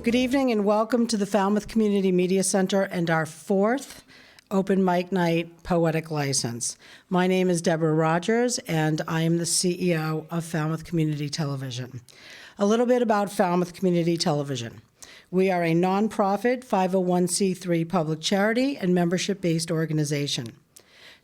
Good evening and welcome to the Falmouth Community Media Center and our fourth open mic night poetic license. My name is Deborah Rogers and I am the CEO of Falmouth Community Television. A little bit about Falmouth Community Television. We are a nonprofit 501c3 public charity and membership-based organization.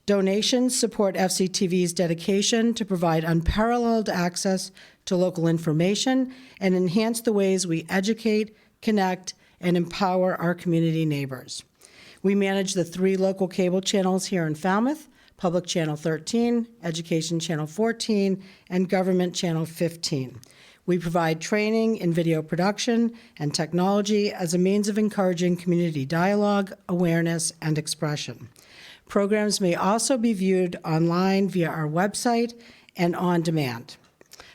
Donations support FCTV's dedication to provide unparalleled access to local information and enhance the ways we educate, connect, and empower our community neighbors. We manage the 3 local cable channels here in Falmouth: Public Channel 13, Education Channel 14, and Government Channel 15. We provide training in video production and technology as a means of encouraging community dialogue, awareness, and expression. Programs may also be viewed online via our website and on demand.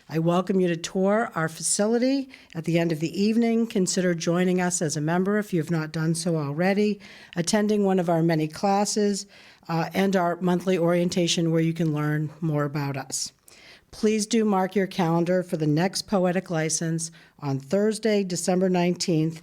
I welcome you to tour our facility at the end of the evening. Consider joining us as a member if you have not done so already, attending one of our many classes, and our monthly orientation where you can learn more about us. Please do mark your calendar for the next poetic license on Thursday, December 19th,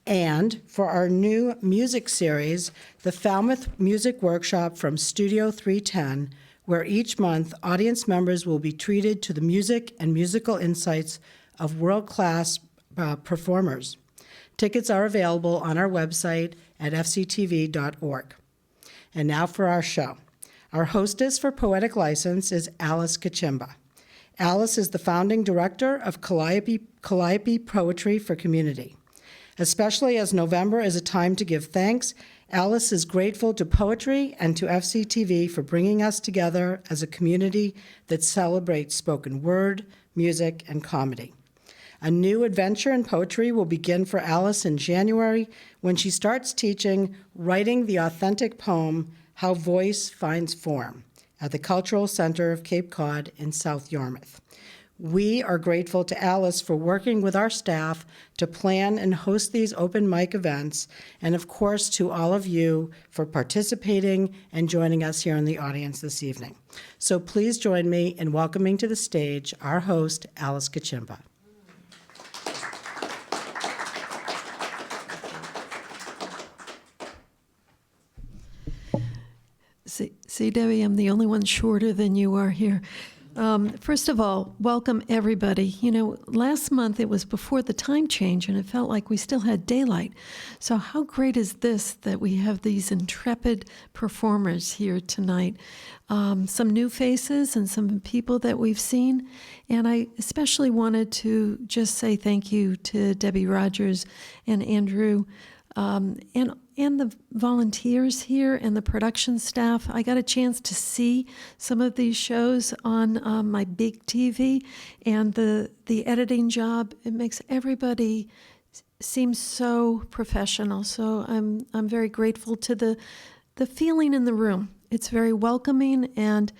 and for our new music series, the Falmouth Music Workshop from Studio 310, where each month audience members will be treated to the music and musical insights of world-class performers. Tickets are available on our website at fctv.org. And now for our show. Our hostess for Poetic License is Alice Kitumba. Alice is the founding director of Calliope Poetry for Community. Especially as November is a time to give thanks, Alice is grateful to poetry and to FCTV for bringing us together as a community that celebrates spoken word, music, and comedy. A new adventure in poetry will begin for Alice in January when she starts teaching Writing the Authentic Poem, How Voice Finds Form at the Cultural Center of Cape Cod in South Yarmouth. We are grateful to Alice for working with our staff to plan and host these open mic events, and of course to all of you for participating and joining us here in the audience this evening. So please join me in welcoming to the stage our host, Alice Kitumba. See, Debbie, I'm the only one shorter than you are here. First of all, welcome everybody. You know, last month it was before the time change and it felt like we still had daylight. So how great is this that we have these intrepid performers here tonight? Some new faces and some people that we've seen. And I especially wanted to just say thank you to Debbie Rogers and Andrew and the volunteers here and the production staff. I got a chance to see some of these shows on my big TV, and the editing job, it makes everybody seem so professional. So I'm very grateful to the feeling in the room. It's very welcoming, and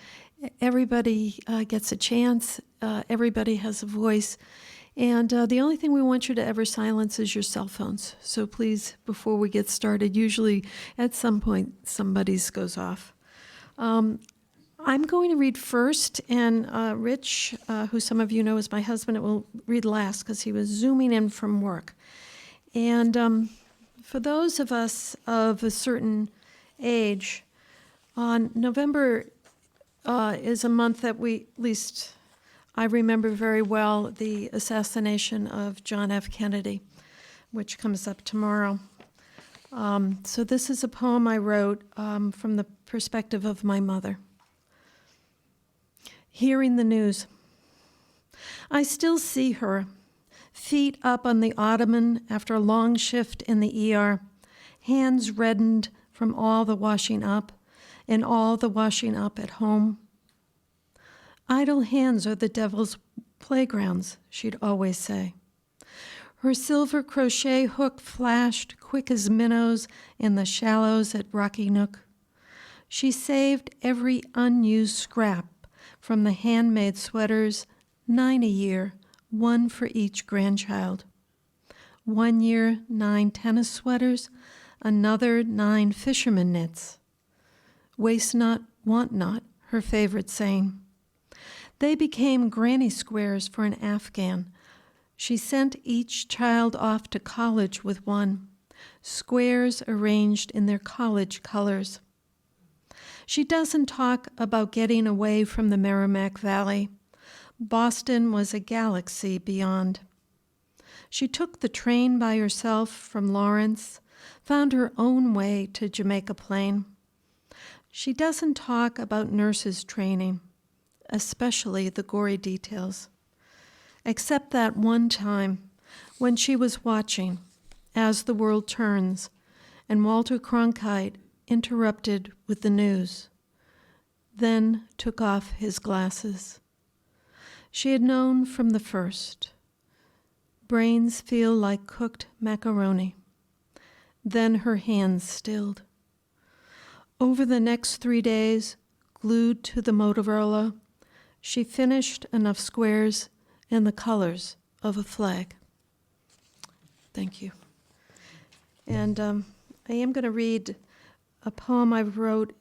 everybody gets a chance. Everybody has a voice. And the only thing we want you to ever silence is your cell phones. So please, before we get started, usually at some point somebody's goes off. I'm going to read first, and Rich, who some of you know is my husband, will read last because he was zooming in from work. And for those of us of a certain age, on November is a month that we, at least I remember very well, the assassination of John F. Kennedy, which comes up tomorrow. So this is a poem I wrote from the perspective of my mother. Hearing the news. I still see her, feet up on the ottoman after a long shift in the ER, hands reddened from all the washing up and all the washing up at home. Idle hands are the devil's playgrounds, she'd always say. Her silver crochet hook flashed quick as minnows in the shallows at Rocky Nook. She saved every unused scrap from the handmade sweaters, 9 a year, 1 for each grandchild. 1 year, 9 tennis sweaters, another 9 fisherman knits. Waste not, want not, her favorite saying. They became granny squares for an Afghan. She sent each child off to college with one, squares arranged in their college colors. She doesn't talk about getting away from the Merrimack Valley. Boston was a galaxy beyond. She took the train by herself from Lawrence, found her own way to Jamaica Plain. She doesn't talk about nurses' training, especially the gory details, except that one time when she was watching As the World Turns, and Walter Cronkite interrupted with the news, then took off his glasses. She had known from the first. Brains feel like cooked macaroni. Then her hands stilled. Over the next 3 days, glued to the Motorola, she finished enough squares and the colors of a flag. Thank you. And I am going to read a poem I wrote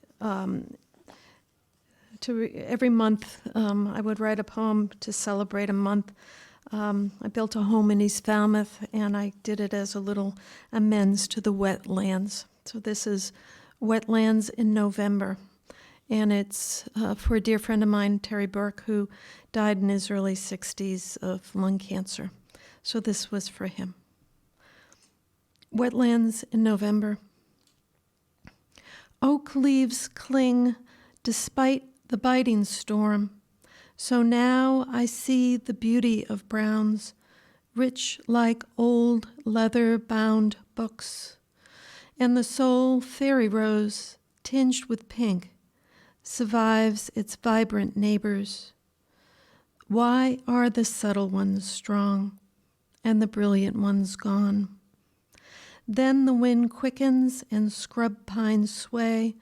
every month. I would write a poem to celebrate a month. I built a home in East Falmouth, and I did it as a little amends to the wetlands. So this is Wetlands in November, and it's for a dear friend of mine, Terry Burke, who died in his early 60s of lung cancer. So this was for him. Wetlands in November. Oak leaves cling despite the biting storm. So now I see the beauty of browns, rich like old leather-bound books, and the sole fairy rose, tinged with pink, survives its vibrant neighbors. Why are the subtle ones strong and the brilliant ones gone? Then the wind quickens and scrub pines sway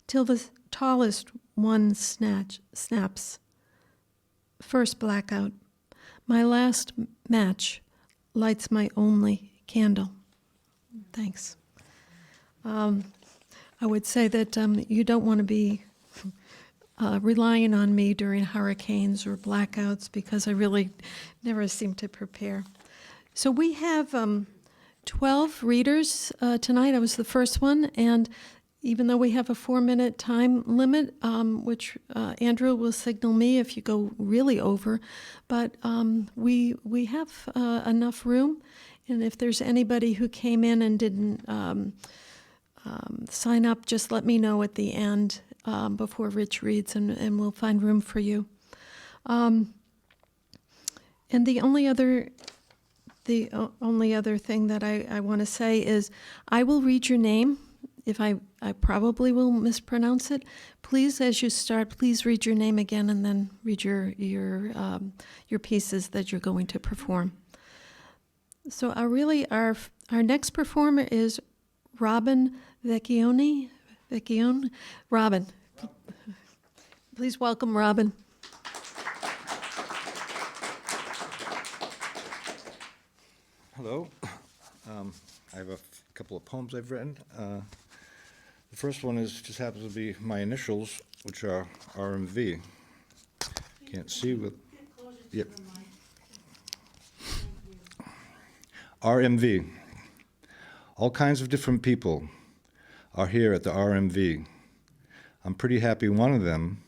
till the tallest one snaps. First blackout. My last match lights my only candle. Thanks. I would say that you don't want to be relying on me during hurricanes or blackouts because I really never seem to prepare. So we have 12 readers tonight. I was the first one, and even though we have a 4-minute time limit, which Andrew will signal me if you go really over, but we have enough room, and if there's anybody who came in and didn't sign up, just let me know at the end before Rich reads, and we'll find room for you. And the only other thing that I want to say is I will read your name. If I probably will mispronounce it, please, as you start, please read your name again and then read your pieces that you're going to perform. So our next performer is Robin Vecchione. Robin. Please welcome Robin. Hello. I have a couple of poems I've written. The first one just happens to be my initials, which are RMV. Can't see with. Yep. RMV. All kinds of different people are here at the RMV. I'm pretty happy one of them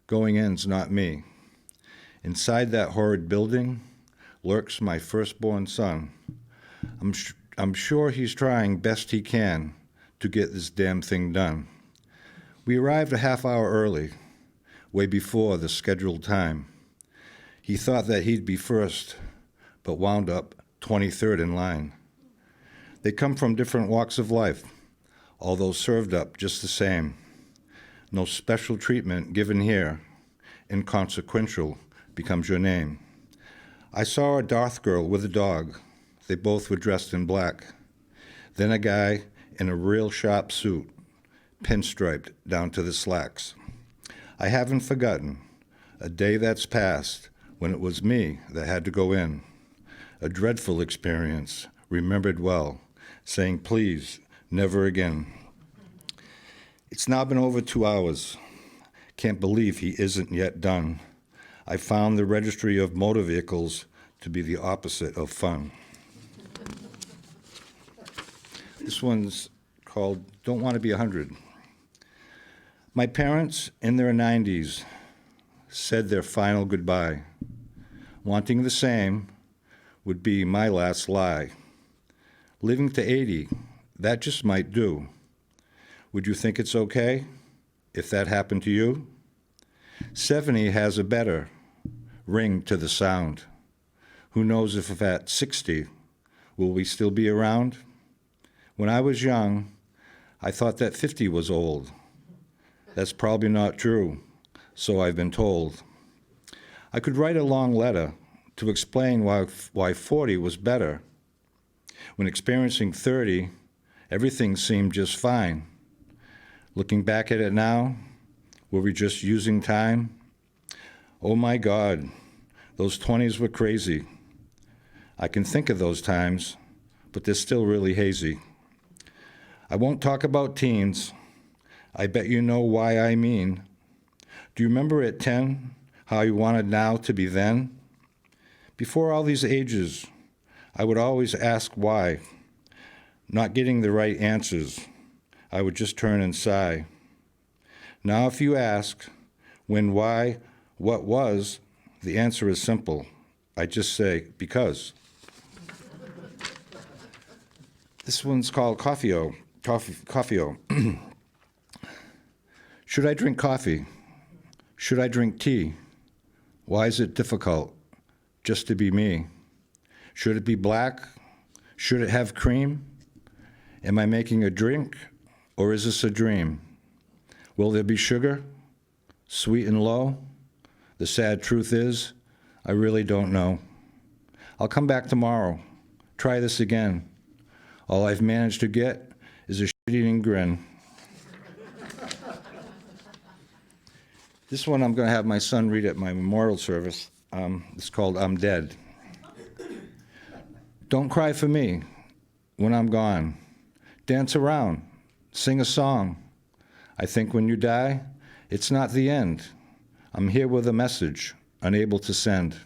going in's not me. Inside that horrid building lurks my firstborn son. I'm sure he's trying best he can to get this damn thing done. We arrived a half hour early, way before the scheduled time. He thought that he'd be first, but wound up 23rd in line. They come from different walks of life, although served up just the same. No special treatment given here. Inconsequential becomes your name. I saw a Darth girl with a dog. They both were dressed in black. Then a guy in a real sharp suit, pinstriped down to the slacks. I haven't forgotten a day that's passed when it was me that had to go in. A dreadful experience, remembered well, saying, please, never again. It's now been over 2 hours. Can't believe he isn't yet done. I found the registry of motor vehicles to be the opposite of fun. This one's called Don't Want to Be 100. My parents, in their 90s, said their final goodbye. Wanting the same would be my last lie. Living to 80, that just might do. Would you think it's okay if that happened to you? 70 has a better ring to the sound. Who knows if at 60, will we still be around? When I was young, I thought that 50 was old. That's probably not true, so I've been told. I could write a long letter to explain why 40 was better. When experiencing 30, everything seemed just fine. Looking back at it now, were we just using time? Oh my God, those 20s were crazy. I can think of those times, but they're still really hazy. I won't talk about teens. I bet you know why I mean. Do you remember at 10 how you wanted now to be then? Before all these ages, I would always ask why. Not getting the right answers, I would just turn and sigh. Now if you ask when, why, what was, the answer is simple. I just say, because. This one's called Coffee-O. Should I drink coffee? Should I drink tea? Why is it difficult just to be me? Should it be black? Should it have cream? Am I making a drink, or is this a dream? Will there be sugar, sweet and low? The sad truth is, I really don't know. I'll come back tomorrow, try this again. All I've managed to get is a shit-eating grin. This one I'm going to have my son read at my memorial service. It's called I'm Dead. Don't cry for me when I'm gone. Dance around, sing a song. I think when you die, it's not the end. I'm here with a message, unable to send.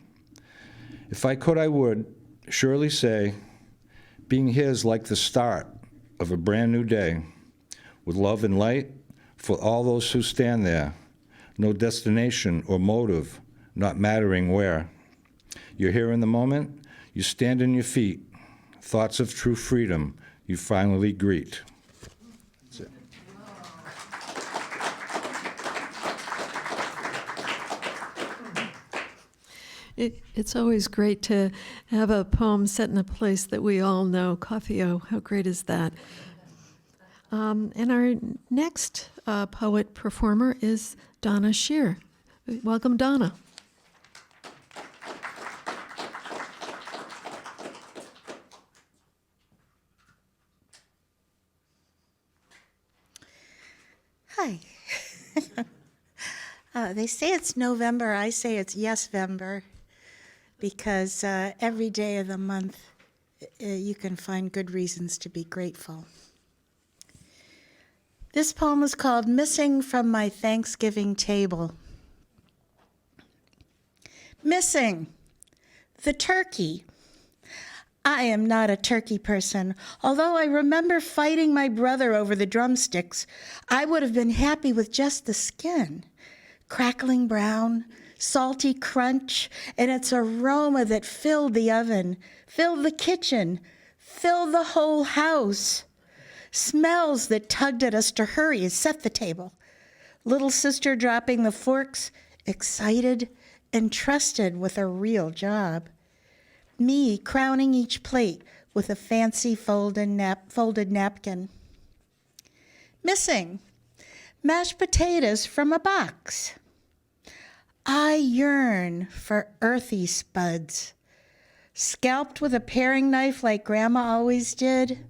If I could, I would surely say, being here is like the start of a brand new day, with love and light for all those who stand there. No destination or motive, not mattering where. You're here in the moment, you stand on your feet, thoughts of true freedom you finally greet. That's it. It's always great to have a poem set in a place that we all know. Coffee-O, how great is that? And our next poet performer is Donna Shear. Welcome, Donna. Hi. They say it's November. I say it's Yes-vember, because every day of the month you can find good reasons to be grateful. This poem is called Missing from My Thanksgiving Table. Missing the turkey. I am not a turkey person. Although I remember fighting my brother over the drumsticks, I would have been happy with just the skin. Crackling brown, salty crunch, and its aroma that filled the oven, filled the kitchen, filled the whole house. Smells that tugged at us to hurry and set the table. Little sister dropping the forks, excited and trusted with a real job. Me crowning each plate with a fancy folded napkin. Missing mashed potatoes from a box. I yearn for earthy spuds, scalped with a paring knife like Grandma always did,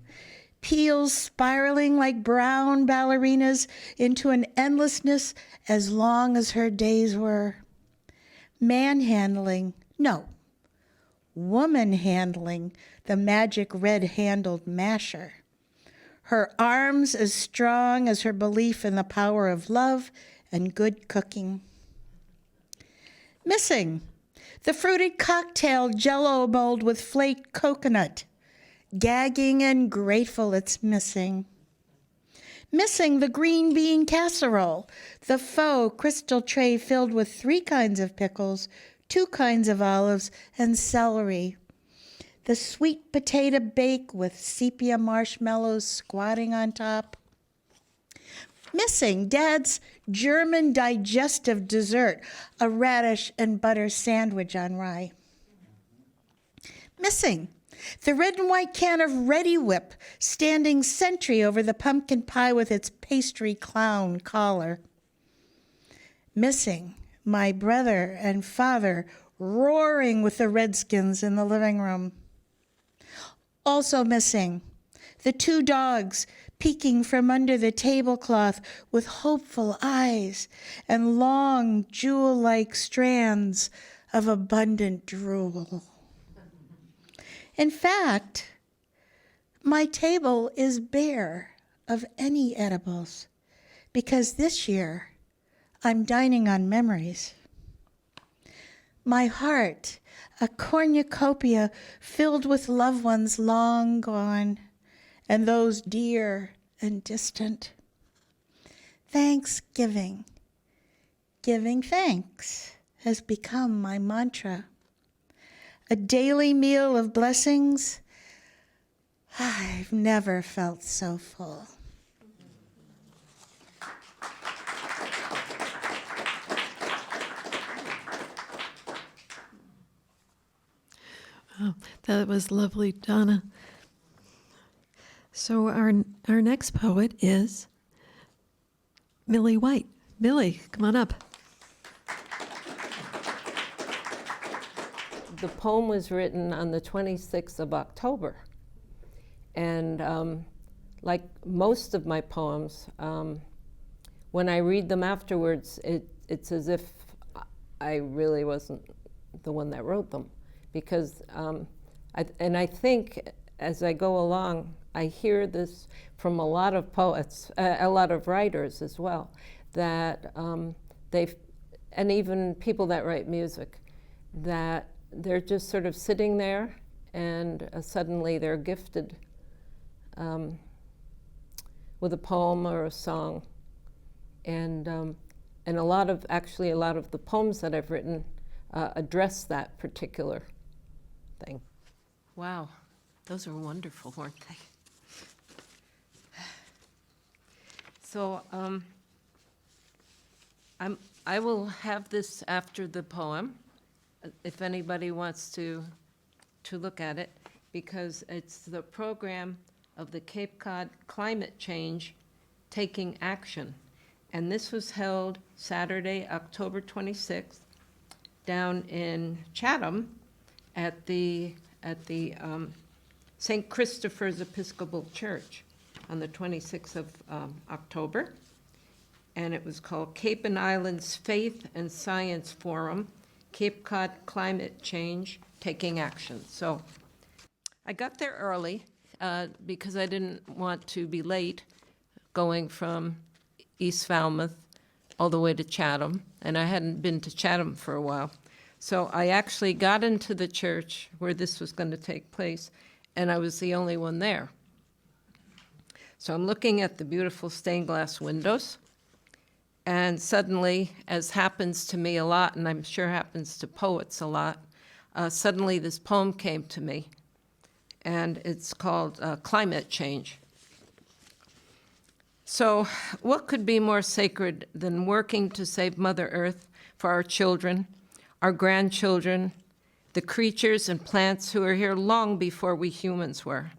peels spiraling like brown ballerinas into an endlessness as long as her days were. Manhandling, no, woman-handling the magic red-handled masher. Her arms as strong as her belief in the power of love and good cooking. Missing The fruited cocktail Jell-O mold with flaked coconut. Gagging and grateful it's missing. Missing the green bean casserole, the faux crystal tray filled with 3 kinds of pickles, 2 kinds of olives, and celery. The sweet potato bake with sepia marshmallows squatting on top. Missing Dad's German digestive dessert, a radish and butter sandwich on rye. Missing the red and white can of Ready Whip standing sentry over the pumpkin pie with its pastry clown collar. Missing my brother and father roaring with the Redskins in the living room. Also missing the 2 dogs peeking from under the tablecloth with hopeful eyes and long jewel-like strands of abundant drool. In fact, my table is bare of any edibles because this year I'm dining on memories. My heart, a cornucopia filled with loved ones long gone and those dear and distant. Thanksgiving, giving thanks has become my mantra. A daily meal of blessings. I've never felt so full. Oh, that was lovely, Donna. So our next poet is Millie White. Millie, come on up. The poem was written on the 26th of October. And like most of my poems, when I read them afterwards, it's as if I really wasn't the one that wrote them. Because, I think as I go along, I hear this from a lot of poets, a lot of writers as well, that and even people that write music, that they're just sort of sitting there and suddenly they're gifted with a poem or a song. And a lot of the poems that I've written address that particular thing. Wow, those are wonderful, weren't they? So I will have this after the poem, if anybody wants to look at it, because it's the program of the Cape Cod Climate Change Taking Action. And this was held Saturday, October 26th, down in Chatham at the St. Christopher's Episcopal Church on the 26th of October. And it was called Cape and Islands Faith and Science Forum, Cape Cod Climate Change Taking Action. So I got there early because I didn't want to be late going from East Falmouth all the way to Chatham, and I hadn't been to Chatham for a while. So I actually got into the church where this was going to take place, and I was the only one there. So I'm looking at the beautiful stained glass windows, and suddenly, as happens to me a lot, and I'm sure happens to poets a lot, suddenly this poem came to me, and it's called Climate Change. So what could be more sacred than working to save Mother Earth for our children, our grandchildren, the creatures and plants who are here long before we humans were?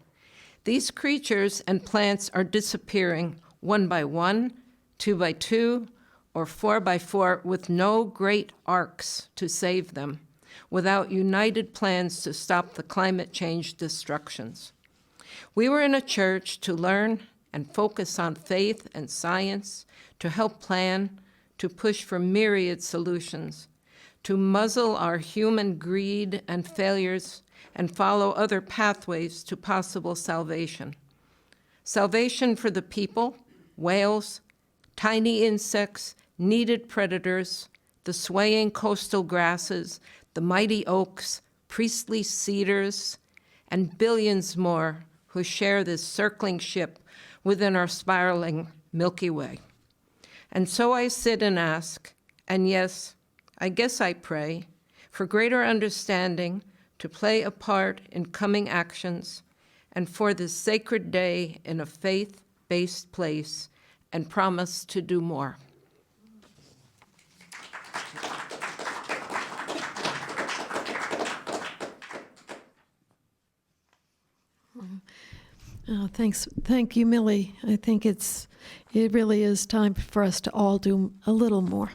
These creatures and plants are disappearing one by one, 2 by 2, or 4 by 4, with no great arcs to save them, without united plans to stop the climate change destructions. We were in a church to learn and focus on faith and science, to help plan, to push for myriad solutions, to muzzle our human greed and failures and follow other pathways to possible salvation. Salvation for the people, whales, tiny insects, needed predators, the swaying coastal grasses, the mighty oaks, priestly cedars, and billions more who share this circling ship within our spiraling Milky Way. And so I sit and ask, and yes, I guess I pray, for greater understanding to play a part in coming actions, and for this sacred day in a faith-based place, and promise to do more. Thanks. Thank you, Millie. I think it really is time for us to all do a little more.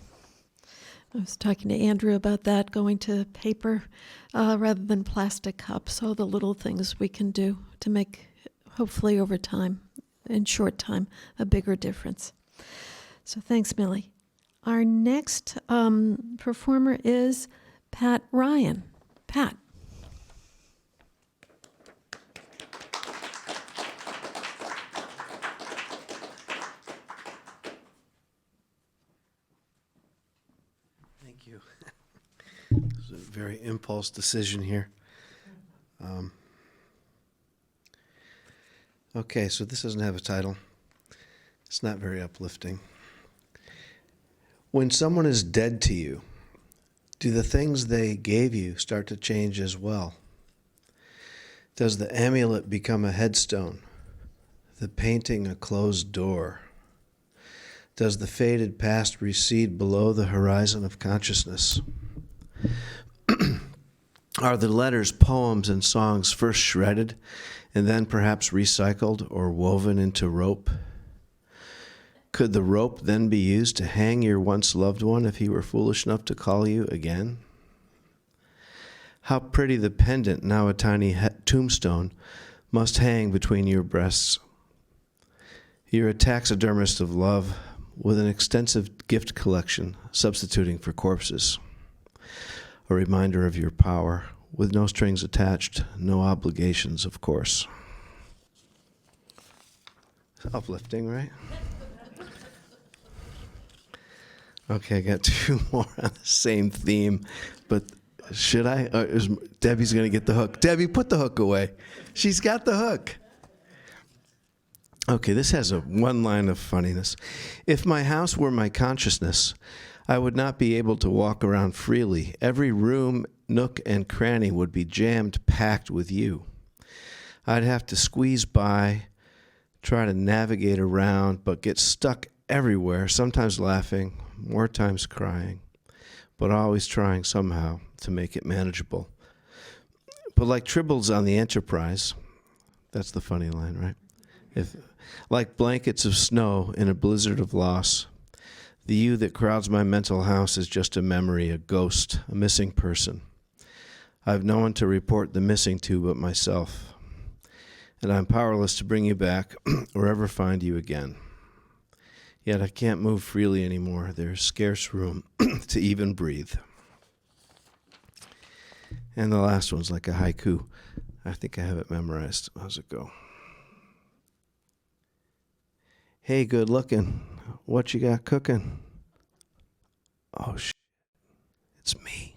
I was talking to Andrew about that, going to paper rather than plastic cups, all the little things we can do to make, hopefully over time, in short time, a bigger difference. So thanks, Millie. Our next performer is Pat Ryan. Pat. Thank you. It was a very impulse decision here. Okay, so this doesn't have a title. It's not very uplifting. When someone is dead to you, do the things they gave you start to change as well? Does the amulet become a headstone? The painting a closed door? Does the faded past recede below the horizon of consciousness? Are the letters, poems, and songs first shredded and then perhaps recycled or woven into rope? Could the rope then be used to hang your once loved one if he were foolish enough to call you again? How pretty the pendant, now a tiny tombstone, must hang between your breasts. You're a taxidermist of love, with an extensive gift collection substituting for corpses. A reminder of your power, with no strings attached, no obligations, of course. It's uplifting, right? Okay, I got two more on the same theme, but should I? Debbie's going to get the hook. Debbie, put the hook away. She's got the hook. Okay, this has one line of funniness. If my house were my consciousness, I would not be able to walk around freely. Every room, nook, and cranny would be jammed packed with you. I'd have to squeeze by, try to navigate around, but get stuck everywhere, sometimes laughing, more times crying, but always trying somehow to make it manageable. But like tribbles on the Enterprise, that's the funny line, right? Like blankets of snow in a blizzard of loss, the you that crowds my mental house is just a memory, a ghost, a missing person. I've no one to report the missing to but myself, and I'm powerless to bring you back or ever find you again. Yet I can't move freely anymore. There's scarce room to even breathe. And the last one's like a haiku. I think I have it memorized. How's it go? Hey, good looking. What you got cooking? Oh, shit. It's me.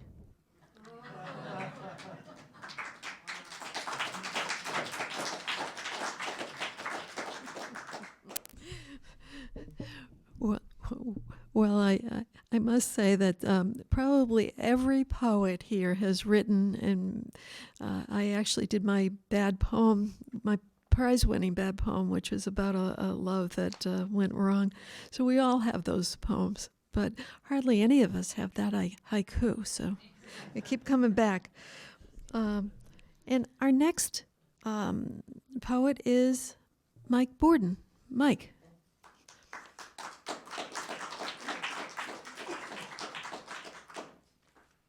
Well, I must say that probably every poet here has written, and I actually did my bad poem, my prize-winning bad poem, which was about a love that went wrong. So we all have those poems, but hardly any of us have that haiku, so I keep coming back. And our next poet is Mike Borden. Mike.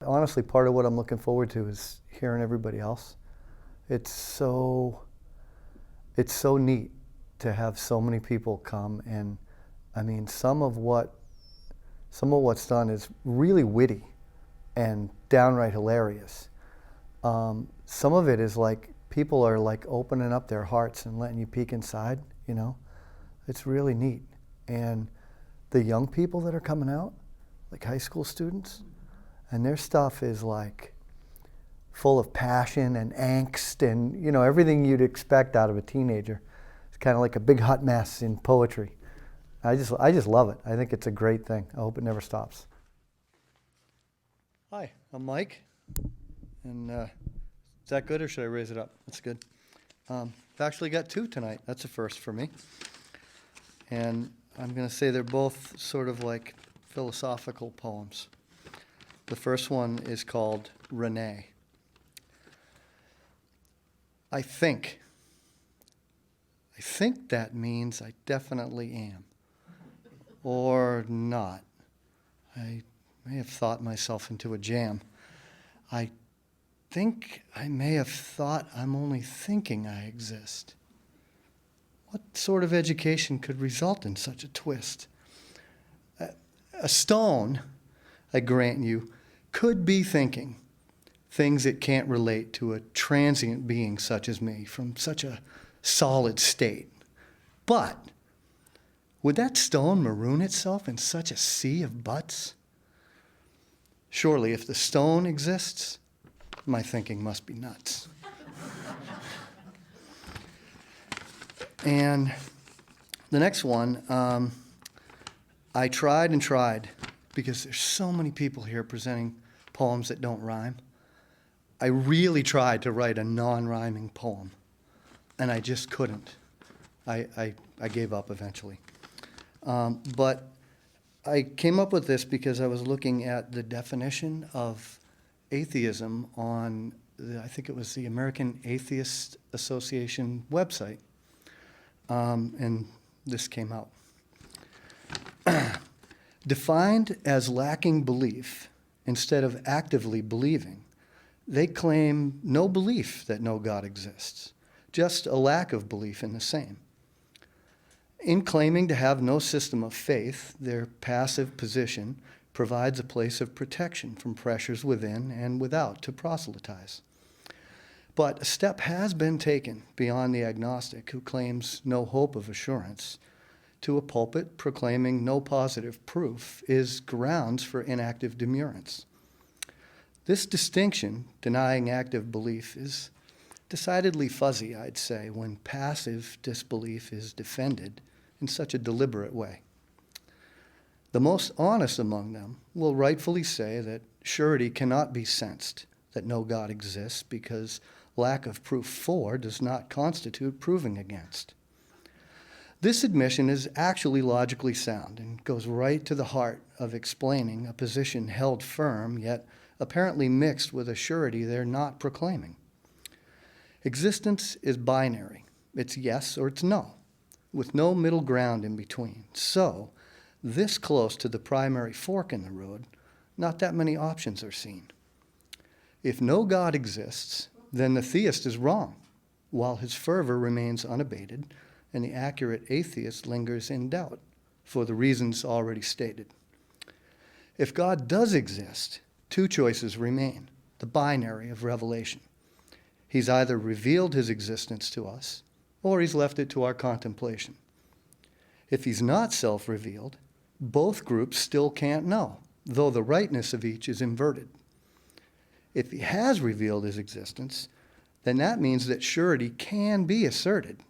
Honestly, part of what I'm looking forward to is hearing everybody else. It's so neat to have so many people come, and I mean, some of what's done is really witty and downright hilarious. Some of it is like people are like opening up their hearts and letting you peek inside, you know? It's really neat. And the young people that are coming out, like high school students, and their stuff is like full of passion and angst and, you know, everything you'd expect out of a teenager. It's kind of like a big hot mess in poetry. I just love it. I think it's a great thing. I hope it never stops. Hi, I'm Mike. And is that good, or should I raise it up? That's good. I've actually got two tonight. That's a first for me. And I'm going to say they're both sort of like philosophical poems. The first one is called Renee. I think that means I definitely am. Or not. I may have thought myself into a jam. I think I may have thought I'm only thinking I exist. What sort of education could result in such a twist? A stone, I grant you, could be thinking things it can't relate to a transient being such as me from such a solid state. But would that stone maroon itself in such a sea of buts? Surely, if the stone exists, my thinking must be nuts. And the next one, I tried and tried, because there's so many people here presenting poems that don't rhyme. I really tried to write a non-rhyming poem, and I just couldn't. I gave up eventually. But I came up with this because I was looking at the definition of atheism on, I think it was the American Atheist Association website. And this came out. Defined as lacking belief instead of actively believing, they claim no belief that no God exists, just a lack of belief in the same. In claiming to have no system of faith, their passive position provides a place of protection from pressures within and without to proselytize. But a step has been taken beyond the agnostic who claims no hope of assurance to a pulpit proclaiming no positive proof is grounds for inactive demurrance. This distinction, denying active belief, is decidedly fuzzy, I'd say, when passive disbelief is defended in such a deliberate way. The most honest among them will rightfully say that surety cannot be sensed that no God exists because lack of proof for does not constitute proving against. This admission is actually logically sound and goes right to the heart of explaining a position held firm yet apparently mixed with a surety they're not proclaiming. Existence is binary. It's yes or it's no, with no middle ground in between. So, this close to the primary fork in the road, not that many options are seen. If no God exists, then the theist is wrong, while his fervor remains unabated and the accurate atheist lingers in doubt for the reasons already stated. If God does exist, two choices remain, the binary of revelation. He's either revealed his existence to us, or he's left it to our contemplation. If he's not self-revealed, both groups still can't know, though the rightness of each is inverted. If he has revealed his existence, then that means that surety can be asserted,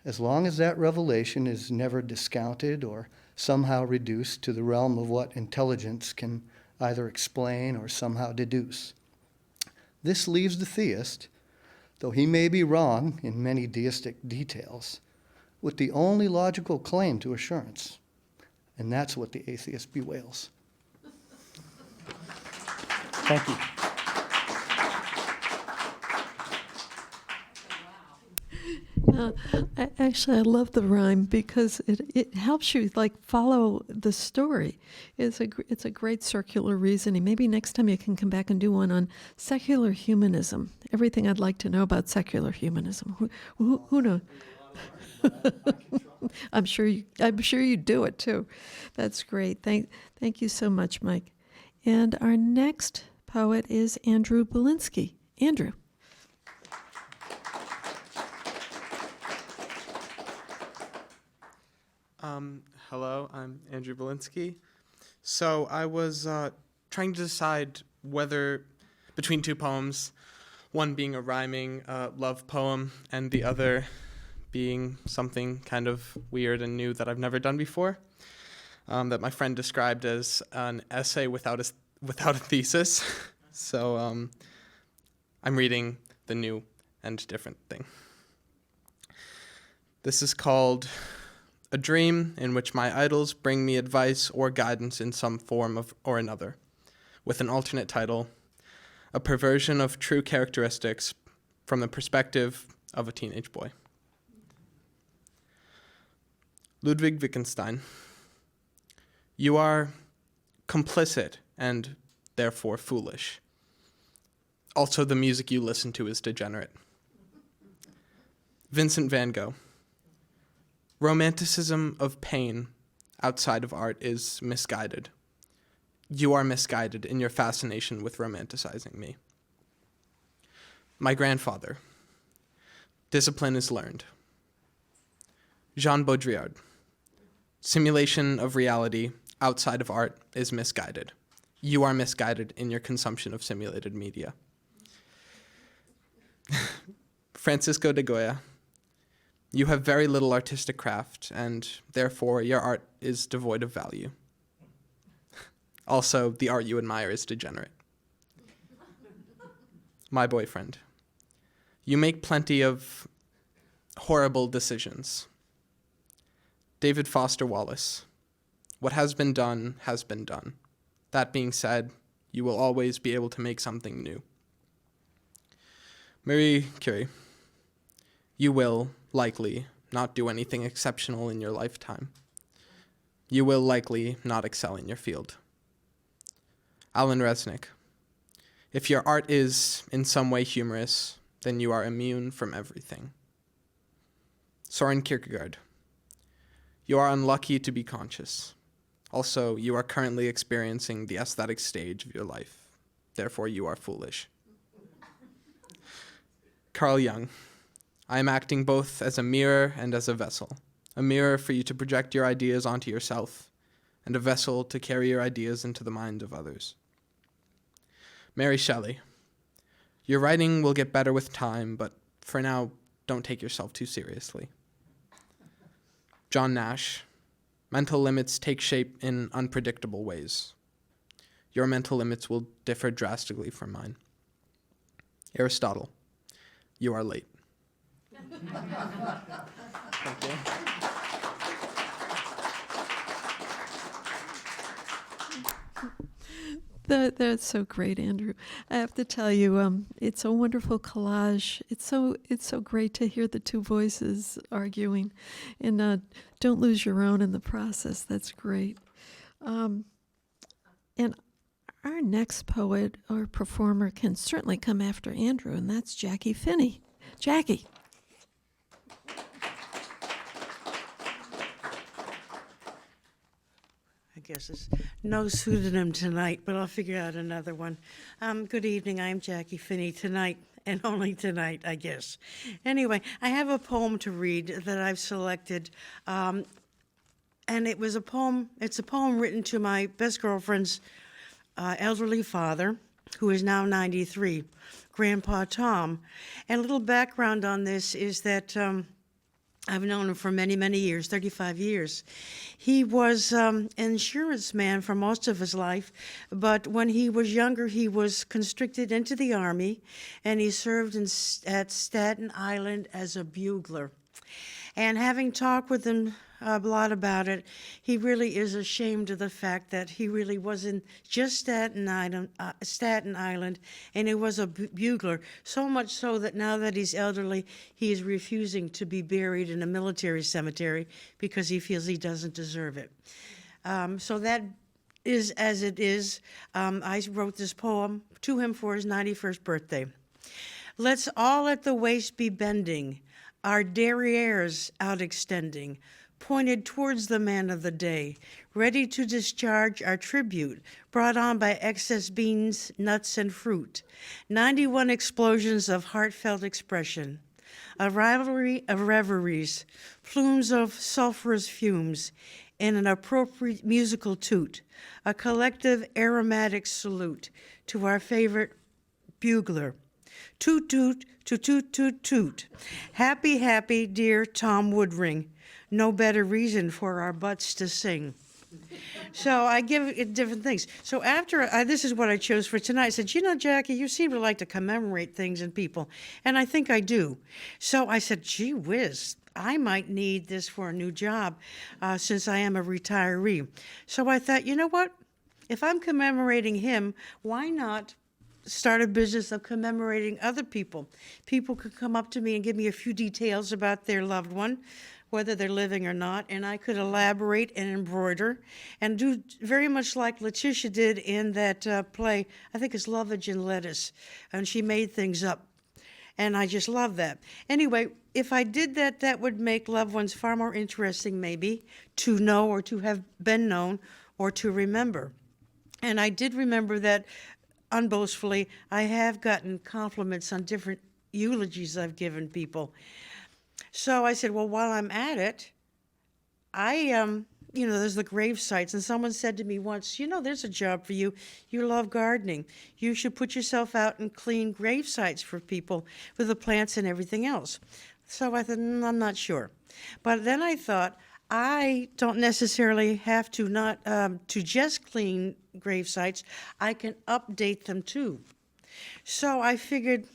as long as that revelation is never discounted or somehow reduced to the realm of what intelligence can either explain or somehow deduce. This leaves the theist, though he may be wrong in many deistic details, with the only logical claim to assurance, and that's what the atheist bewails. Thank you. I love the rhyme because it helps you like follow the story. It's a great circular reasoning. Maybe next time you can come back and do one on secular humanism. Everything I'd like to know about secular humanism. Who knows? I'm sure you do it too. That's great. Thank you so much, Mike. And our next poet is Andrew Belinsky. Andrew. Hello, I'm Andrew Belinsky. So I was trying to decide whether, between two poems, one being a rhyming love poem and the other being something kind of weird and new that I've never done before, that my friend described as an essay without a thesis. So I'm reading the new and different thing. This is called A Dream in Which My Idols Bring Me Advice or Guidance in Some Form or Another, with an alternate title, A Perversion of True Characteristics from the Perspective of a Teenage Boy. Ludwig Wittgenstein. You are complicit and therefore foolish. Also, the music you listen to is degenerate. Vincent van Gogh. Romanticism of pain outside of art is misguided. You are misguided in your fascination with romanticizing me. My grandfather. Discipline is learned. Jean Baudrillard. Simulation of reality outside of art is misguided. You are misguided in your consumption of simulated media. Francisco de Goya. You have very little artistic craft, and therefore your art is devoid of value. Also, the art you admire is degenerate. My boyfriend. You make plenty of horrible decisions. David Foster Wallace. What has been done has been done. That being said, you will always be able to make something new. Marie Curie. You will, likely, not do anything exceptional in your lifetime. You will likely not excel in your field. Alan Resnick. If your art is in some way humorous, then you are immune from everything. Soren Kierkegaard. You are unlucky to be conscious. Also, you are currently experiencing the aesthetic stage of your life. Therefore, you are foolish. Carl Jung. I am acting both as a mirror and as a vessel. A mirror for you to project your ideas onto yourself, and a vessel to carry your ideas into the mind of others. Mary Shelley. Your writing will get better with time, but for now, don't take yourself too seriously. John Nash. Mental limits take shape in unpredictable ways. Your mental limits will differ drastically from mine. Aristotle. You are late. Thank you. That's so great, Andrew. I have to tell you, it's a wonderful collage. It's so great to hear the two voices arguing, and don't lose your own in the process. That's great. And our next poet or performer can certainly come after Andrew, and that's Jackie Finney. Jackie. I guess it's no pseudonym tonight, but I'll figure out another one. Good evening, I'm Jackie Finney tonight, and only tonight, I guess. Anyway, I have a poem to read that I've selected, and it's a poem written to my best girlfriend's elderly father, who is now 93, Grandpa Tom. And a little background on this is that I've known him for many, many years, 35 years. He was an insurance man for most of his life, but when he was younger, he was conscripted into the Army, and he served at Staten Island as a bugler. And having talked with him a lot about it, he really is ashamed of the fact that he really wasn't just Staten Island, and he was a bugler, so much so that now that he's elderly, he is refusing to be buried in a military cemetery because he feels he doesn't deserve it. So that is as it is. I wrote this poem to him for his 91st birthday. Let's all at the waist be bending, our derrieres out extending, pointed towards the man of the day, ready to discharge our tribute brought on by excess beans, nuts, and fruit. 91 explosions of heartfelt expression, a rivalry of reveries, plumes of sulfurous fumes, in an appropriate musical toot, a collective aromatic salute to our favorite bugler. Toot, toot, toot, toot, toot, toot. Happy, happy, dear Tom Woodring. No better reason for our butts to sing. So I give it different things. So after, this is what I chose for tonight. I said, Jackie, you seem to like to commemorate things and people. And I think I do. So I said, gee whiz, I might need this for a new job since I am a retiree. So I thought, you know what? If I'm commemorating him, why not start a business of commemorating other people? People could come up to me and give me a few details about their loved one, whether they're living or not, and I could elaborate and embroider and do very much like Letitia did in that play, I think it's Lovage and Lettuce, and she made things up. And I just love that. Anyway, if I did that, that would make loved ones far more interesting, maybe, to know or to have been known or to remember. And I did remember that, unboastfully, I have gotten compliments on different eulogies I've given people. So I said, well, while I'm at it, there's the grave sites. And someone said to me once, there's a job for you. You love gardening. You should put yourself out and clean grave sites for people with the plants and everything else. So I thought, I'm not sure. But then I thought, I don't necessarily have to to just clean grave sites. I can update them too. So I figured,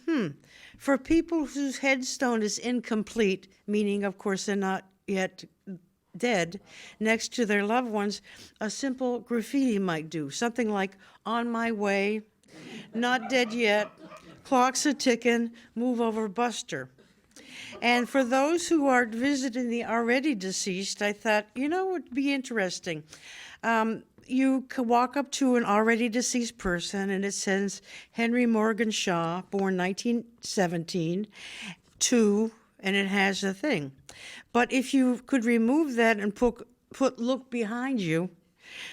for people whose headstone is incomplete, meaning, of course, they're not yet dead, next to their loved ones, a simple graffiti might do. Something like, on my way, not dead yet, clock's a tickin', move over Buster. And for those who are visiting the already deceased, I thought, it would be interesting. You can walk up to an already deceased person, and it says Henry Morgan Shaw, born 1917, and it has a thing. But if you could remove that and put look behind you,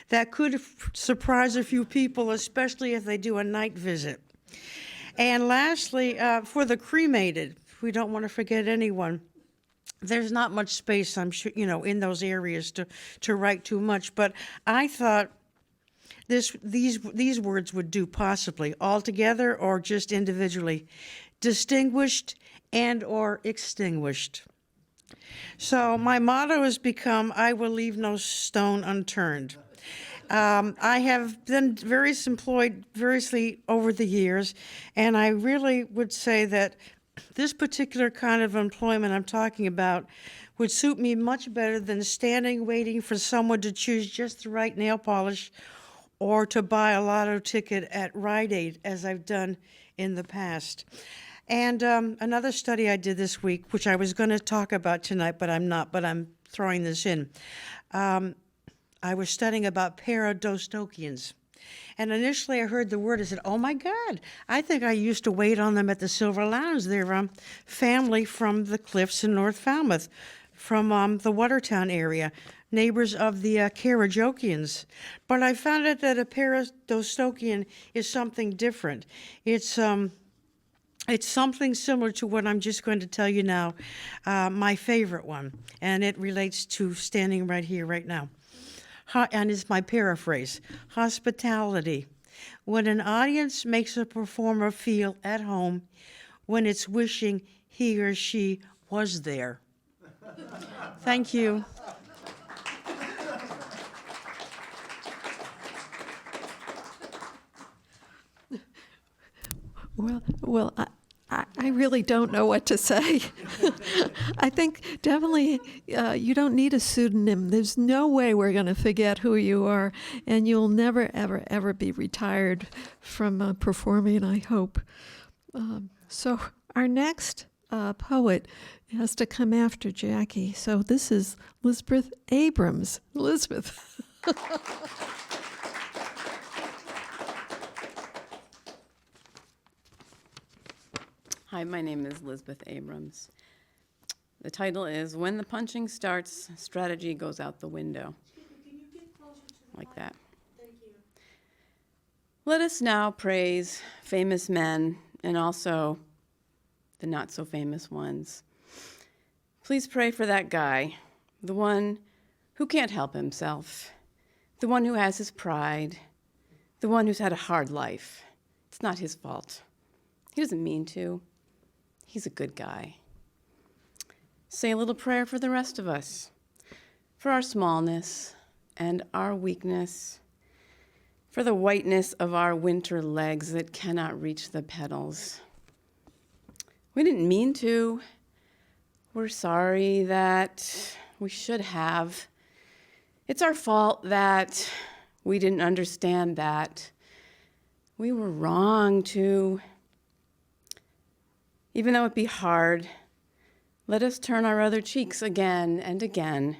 that could surprise a few people, especially if they do a night visit. And lastly, for the cremated, we don't want to forget anyone. There's not much space, I'm sure, in those areas to write too much. But I thought these words would do, possibly all together or just individually: distinguished and or extinguished. So my motto has become, I will leave no stone unturned. I have been employed variously over the years, and I really would say that this particular kind of employment I'm talking about would suit me much better than standing waiting for someone to choose just the right nail polish or to buy a lotto ticket at Rite Aid, as I've done in the past. And another study I did this week, which I was going to talk about tonight, but I'm not, but I'm throwing this in. I was studying about paradostokians. And initially I heard the word, I said, oh my God, I think I used to wait on them at the Silver Lounge. They're family from the Cliffs in North Falmouth, from the Watertown area, neighbors of the Karajokians. But I found out that a paradostokian is something different. It's something similar to what I'm just going to tell you now, my favorite one, and it relates to standing right here, right now. And it's my paraphrase: hospitality. When an audience makes a performer feel at home, when it's wishing he or she was there. Thank you. Well, I really don't know what to say. I think definitely you don't need a pseudonym. There's no way we're going to forget who you are, and you'll never, ever, ever be retired from performing, I hope. So our next poet has to come after Jackie. So this is Elizabeth Abrams. Elizabeth. Hi, my name is Elizabeth Abrams. The title is When the Punching Starts, Strategy Goes Out the Window. Like that. Thank you. Let us now praise famous men and also the not so famous ones. Please pray for that guy, the one who can't help himself, the one who has his pride, the one who's had a hard life. It's not his fault. He doesn't mean to. He's a good guy. Say a little prayer for the rest of us, for our smallness and our weakness, for the whiteness of our winter legs that cannot reach the pedals. We didn't mean to. We're sorry that we should have. It's our fault that we didn't understand that. We were wrong to. Even though it be hard, let us turn our other cheeks again and again.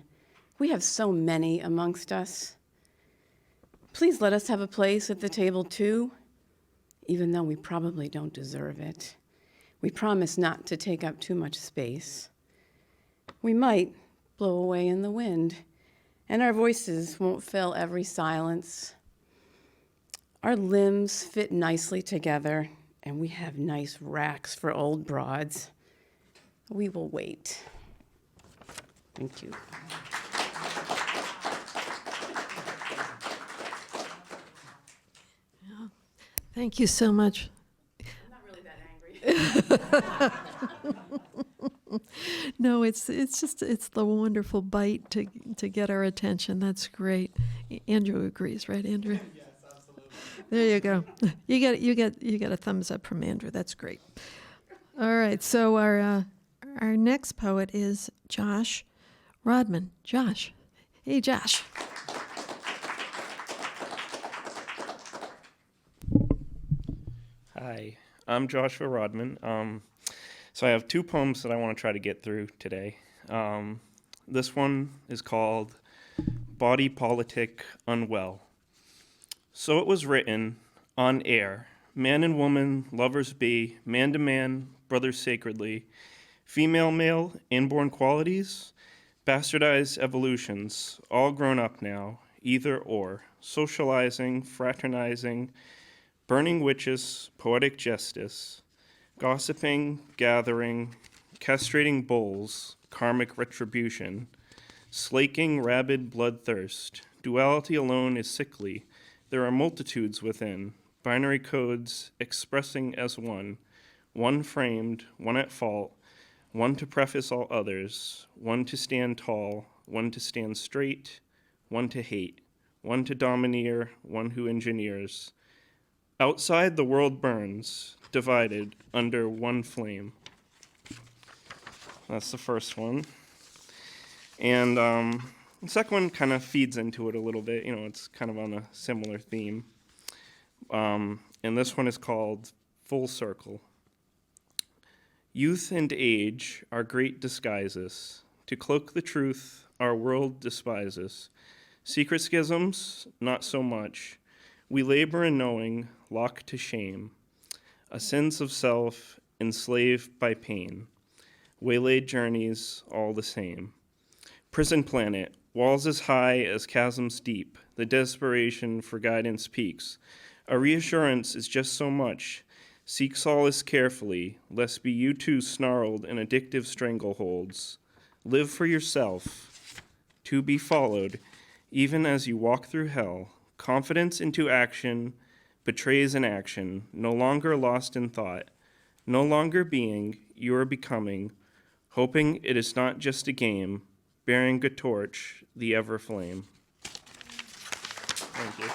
We have so many amongst us. Please let us have a place at the table too, even though we probably don't deserve it. We promise not to take up too much space. We might blow away in the wind, and our voices won't fill every silence. Our limbs fit nicely together, and we have nice racks for old broads. We will wait. Thank you. Thank you so much. I'm not really that angry. No, it's the wonderful bite to get our attention. That's great. Andrew agrees, right, Andrew? Yes, absolutely. There you go. You get a thumbs up from Andrew. That's great. All right. So our next poet is Josh Rodman. Josh. Hey, Josh. Hi, I'm Joshua Rodman. So I have two poems that I want to try to get through today. This one is called Body Politic Unwell. So it was written on air, man and woman, lovers be, man to man, brothers sacredly, female male, inborn qualities, bastardized evolutions, all grown up now, either or, socializing, fraternizing, burning witches, poetic justice, gossiping, gathering, castrating bulls, karmic retribution, slaking rabid bloodthirst. Duality alone is sickly. There are multitudes within, binary codes expressing as one framed, one at fault, one to preface all others, one to stand tall, one to stand straight, one to hate, one to domineer, one who engineers. Outside the world burns, divided under one flame. That's the first one. And the second one kind of feeds into it a little bit. You know, it's kind of on a similar theme. And this one is called Full Circle. Youth and age are great disguises. To cloak the truth, our world despises. Secret schisms, not so much. We labor in knowing, locked to shame, a sense of self enslaved by pain, waylaid journeys all the same. Prison planet, walls as high as chasms deep, the desperation for guidance peaks. A reassurance is just so much, seek solace carefully, lest be you too snarled in addictive strangleholds. Live for yourself, to be followed, even as you walk through hell. Confidence into action betrays inaction, no longer lost in thought, no longer being, you are becoming, hoping it is not just a game, bearing a torch, the ever flame. Thank you.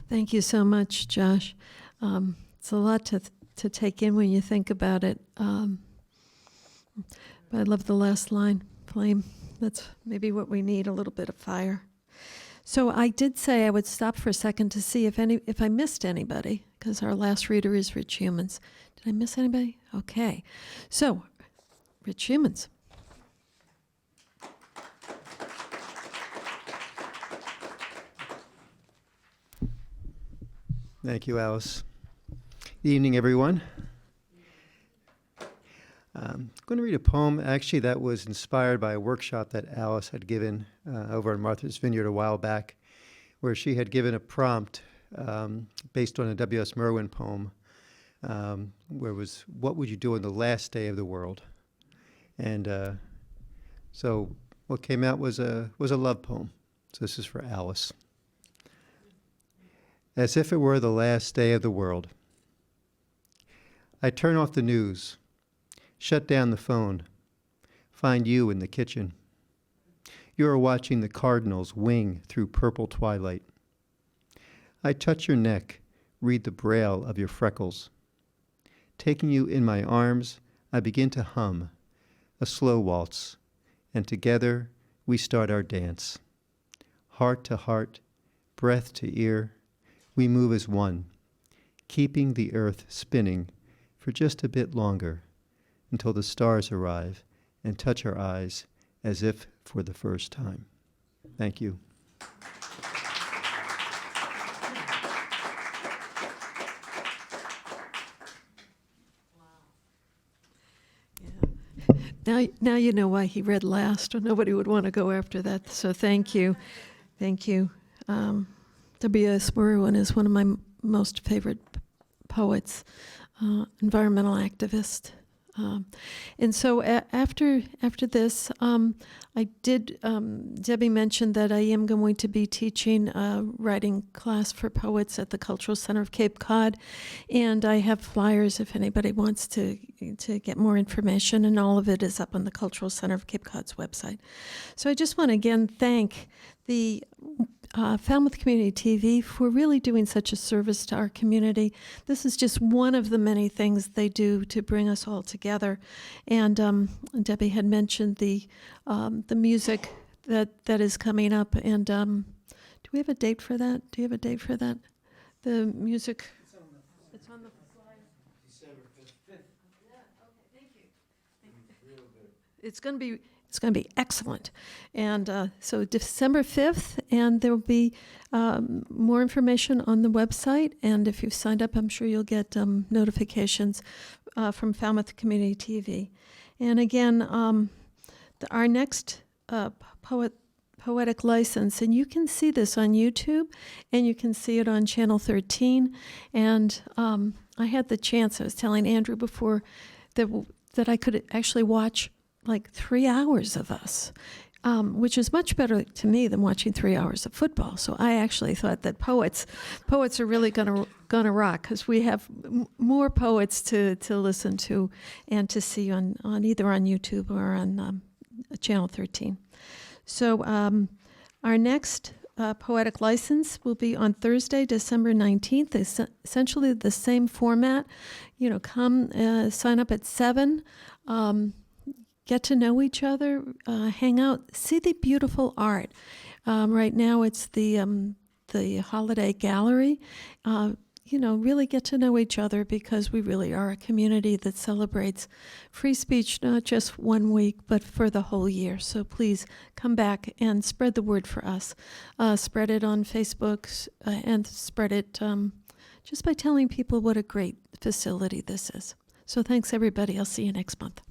Thank you so much, Josh. It's a lot to take in when you think about it. But I love the last line, flame. That's maybe what we need, a little bit of fire. So I did say I would stop for a second to see if I missed anybody, because our last reader is Rich Humans. Did I miss anybody? Okay. So, Rich Humans. Thank you, Alice. Good evening, everyone. I'm going to read a poem, actually, that was inspired by a workshop that Alice had given over in Martha's Vineyard a while back, where she had given a prompt based on a W.S. Merwin poem, where it was, what would you do on the last day of the world? And so what came out was a love poem. So this is for Alice. As if it were the last day of the world. I turn off the news, shut down the phone, find you in the kitchen. You are watching the cardinals wing through purple twilight. I touch your neck, read the braille of your freckles. Taking you in my arms, I begin to hum, a slow waltz, and together we start our dance. Heart to heart, breath to ear, we move as one, keeping the earth spinning for just a bit longer until the stars arrive and touch our eyes as if for the first time. Thank you. Now you know why he read last, or nobody would want to go after that. So thank you. Thank you. W.S. Merwin is one of my most favorite poets, environmental activist. And so after this, I did, Debbie mentioned that I am going to be teaching a writing class for poets at the Cultural Center of Cape Cod, and I have flyers if anybody wants to get more information, and all of it is up on the Cultural Center of Cape Cod's website. So I just want to again thank the Falmouth Community TV for really doing such a service to our community. This is just one of the many things they do to bring us all together. And Debbie had mentioned the music that is coming up. And do we have a date for that? Do you have a date for that? The music. It's on the flyer. December 5th. Yeah. Okay. Thank you. Real good. It's going to be excellent. And so December 5th, and there will be more information on the website. And if you've signed up, I'm sure you'll get notifications from Falmouth Community TV. And again, our next Poetic license, and you can see this on YouTube, and you can see it on Channel 13. And I had the chance, I was telling Andrew before, that I could actually watch like 3 hours of us, which is much better to me than watching 3 hours of football. So I actually thought that poets are really gonna rock, because we have more poets to listen to and to see on either on YouTube or on Channel 13. So our next Poetic license will be on Thursday, December 19th. It's essentially the same format. Come sign up at 7. Get to know each other, hang out, see the beautiful art. Right now it's the Holiday Gallery. Really get to know each other, because we really are a community that celebrates free speech, not just 1 week, but for the whole year. So please come back and spread the word for us. Spread it on Facebook, and spread it just by telling people what a great facility this is. So thanks, everybody. I'll see you next month.